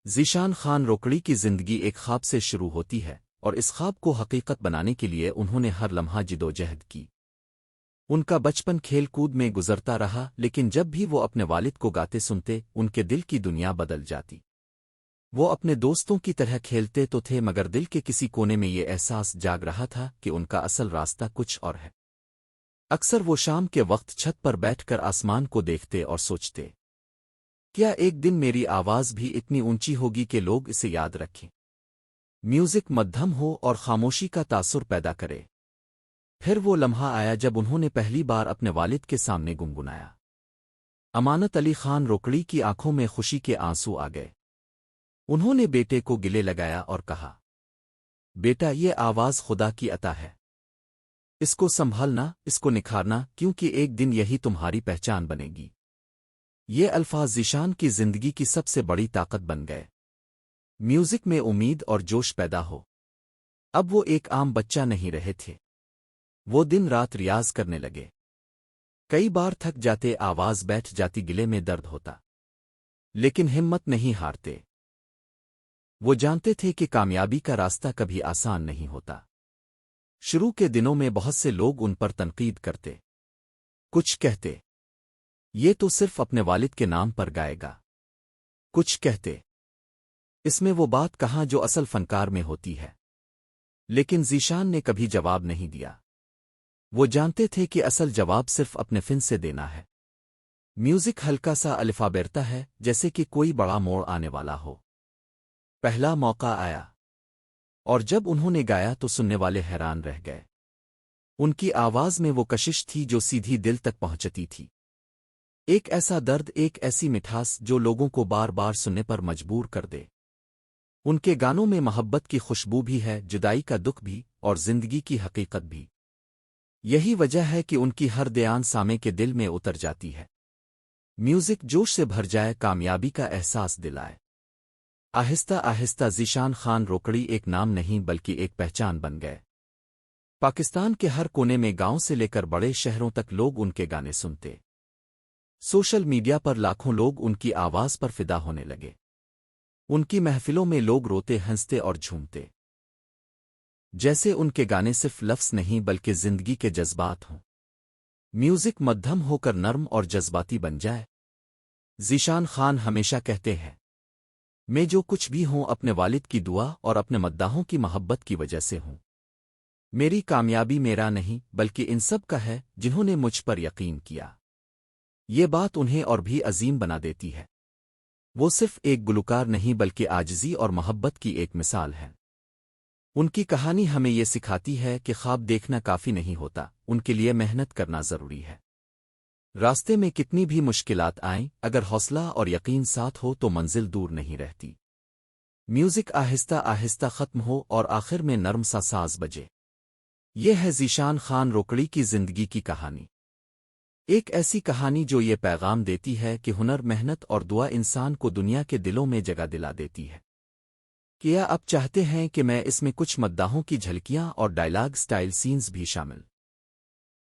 ذیشان خان روکڑی کی زندگی ایک خواب سے شروع ہوتی ہے اور اس خواب کو حقیقت بنانے کے لیے انہوں نے ہر لمحہ جدوجہد کی۔ ان کا بچپن کھیل کود میں گزرتا رہا، لیکن جب بھی وہ اپنے والد کو گاتے سنتے ان کے دل کی دنیا بدل جاتی۔ وہ اپنے دوستوں کی طرح کھیلتے تو تھے، مگر دل کے کسی کونے میں یہ احساس جاگ رہا تھا کہ ان کا اصل راستہ کچھ اور ہے۔ اکثر وہ شام کے وقت چھت پر بیٹھ کر آسمان کو دیکھتے اور سوچتے، کیا ایک دن میری آواز بھی اتنی اونچی ہوگی کہ لوگ اسے یاد رکھیں، میوزک مدھم ہو اور خاموشی کا تاثر پیدا کرے۔ پھر وہ لمحہ آیا جب انہوں نے پہلی بار اپنے والد کے سامنے گنگنایا۔ امانت علی خان روکڑی کی آنکھوں میں خوشی کے آنسو آ گئے۔ انہوں نے بیٹے کو گلے لگایا اور کہا، بیٹا، یہ آواز خدا کی عطا ہے، اس کو سنبھالنا، اس کو نکھارنا، کیونکہ ایک دن یہی تمہاری پہچان بنے گی۔ یہ الفاظ ذیشان کی زندگی کی سب سے بڑی طاقت بن گئے۔ میوزک میں امید اور جوش پیدا ہو۔ اب وہ ایک عام بچہ نہیں رہے تھے، وہ دن رات ریاض کرنے لگے۔ کئی بار تھک جاتے، آواز بیٹھ جاتی، گلے میں درد ہوتا، لیکن ہمت نہیں ہارتے۔ وہ جانتے تھے کہ کامیابی کا راستہ کبھی آسان نہیں ہوتا۔ شروع کے دنوں میں بہت سے لوگ ان پر تنقید کرتے، کچھ کہتے یہ تو صرف اپنے والد کے نام پر گائے گا، کچھ کہتے اس میں وہ بات کہاں جو اصل فنکار میں ہوتی ہے۔ لیکن ذیشان نے کبھی جواب نہیں دیا۔ وہ جانتے تھے کہ اصل جواب صرف اپنے فن سے دینا ہے۔ میوزک ہلکا سا الفا بیرتا ہے، جیسے کہ کوئی بڑا موڑ آنے والا ہو۔ پہلا موقع آیا، اور جب انہوں نے گایا تو سننے والے حیران رہ گئے۔ ان کی آواز میں وہ کشش تھی جو سیدھی دل تک پہنچتی تھی، ایک ایسا درد، ایک ایسی مٹھاس جو لوگوں کو بار بار سننے پر مجبور کر دے۔ ان کے گانوں میں محبت کی خوشبو بھی ہے، جدائی کا دکھ بھی، اور زندگی کی حقیقت بھی۔ یہی وجہ ہے کہ ان کی ہر دیان سامع کے دل میں اتر جاتی ہے۔ میوزک جوش سے بھر جائے، کامیابی کا احساس دلائے۔ آہستہ آہستہ ذیشان خان روکڑی ایک نام نہیں بلکہ ایک پہچان بن گئے۔ پاکستان کے ہر کونے میں، گاؤں سے لے کر بڑے شہروں تک، لوگ ان کے گانے سنتے۔ سوشل میڈیا پر لاکھوں لوگ ان کی آواز پر فدا ہونے لگے۔ ان کی محفلوں میں لوگ روتے، ہنستے اور جھومتے، جیسے ان کے گانے صرف لفظ نہیں بلکہ زندگی کے جذبات ہوں۔ میوزک مدھم ہو کر نرم اور جذباتی بن جائے۔ ذیشان خان ہمیشہ کہتے ہیں، میں جو کچھ بھی ہوں اپنے والد کی دعا اور اپنے مداحوں کی محبت کی وجہ سے ہوں۔ میری کامیابی میرا نہیں بلکہ ان سب کا ہے جنہوں نے مجھ پر یقین کیا۔ یہ بات انہیں اور بھی عظیم بنا دیتی ہے۔ وہ صرف ایک گلوکار نہیں بلکہ عاجزی اور محبت کی ایک مثال ہے۔ ان کی کہانی ہمیں یہ سکھاتی ہے کہ خواب دیکھنا کافی نہیں ہوتا، ان کے لیے محنت کرنا ضروری ہے۔ راستے میں کتنی بھی مشکلات آئیں، اگر حوصلہ اور یقین ساتھ ہو تو منزل دور نہیں رہتی۔ میوزک آہستہ آہستہ ختم ہو اور آخر میں نرم سا ساز بجے۔ یہ ہے ذیشان خان روکڑی کی زندگی کی کہانی۔ ایک ایسی کہانی جو یہ پیغام دیتی ہے کہ ہنر، محنت اور دعا انسان کو دنیا کے دلوں میں جگہ دلا دیتی ہے۔ کیا آپ چاہتے ہیں کہ میں اس میں کچھ مداحوں کی جھلکیاں اور ڈائلاگ سٹائل سینز بھی شامل